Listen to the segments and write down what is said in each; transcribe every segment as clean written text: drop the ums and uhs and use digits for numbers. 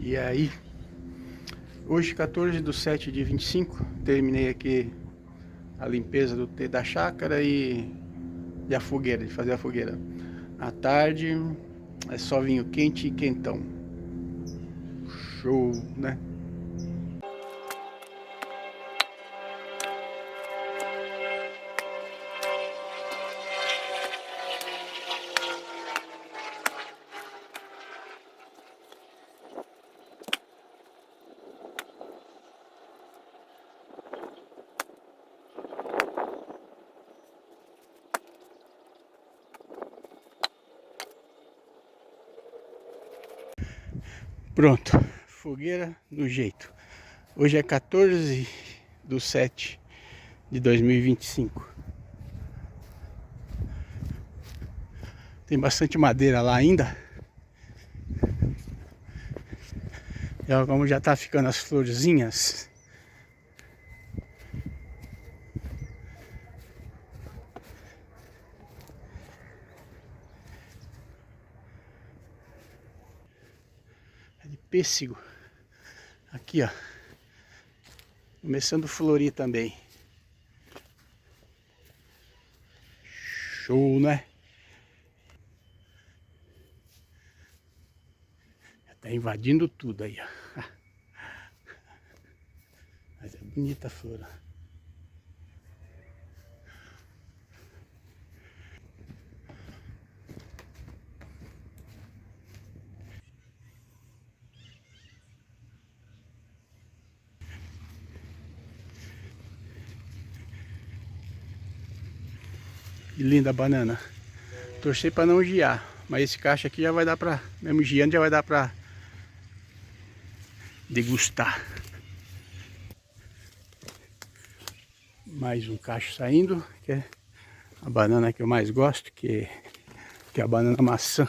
E aí, hoje 14/7/25, terminei aqui a limpeza da chácara e a fogueira, de fazer a fogueira. À tarde é só vinho quente e quentão. Show, né? Pronto, fogueira no jeito. Hoje é 14/7/2025. Tem bastante madeira lá ainda. E olha como já tá ficando as florzinhas. É de pêssego. Aqui, ó. Começando a florir também. Show, né? Já tá invadindo tudo aí, ó. Mas é bonita a flor, ó. Que linda a banana. Torcer para não giar, mas esse cacho aqui já vai dar pra, mesmo giando, já vai dar pra degustar. Mais um cacho saindo, que é a banana que eu mais gosto, que é a banana maçã.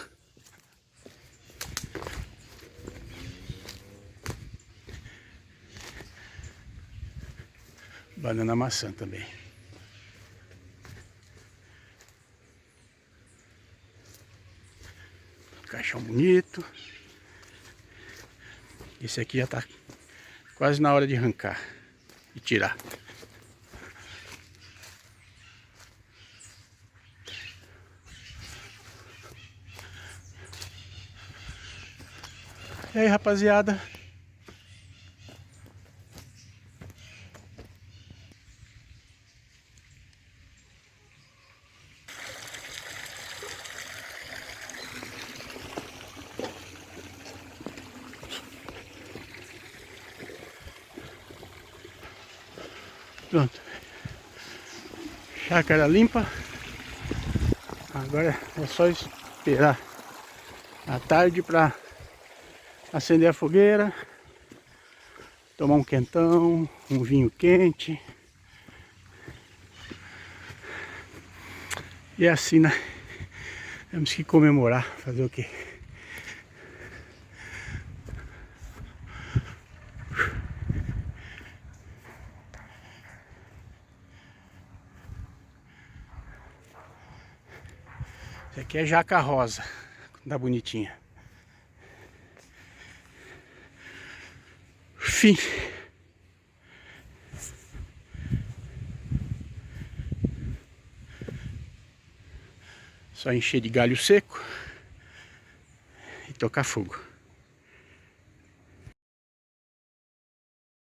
Banana maçã também. Caixão bonito. Esse aqui já tá quase na hora de arrancar e tirar. E aí, rapaziada? Pronto. Chácara limpa. Agora é só esperar a tarde para acender a fogueira, tomar um quentão, um vinho quente. E é assim, né? Temos que comemorar, fazer o quê? Isso aqui é jaca rosa, tá bonitinha. Fim. Só encher de galho seco e tocar fogo.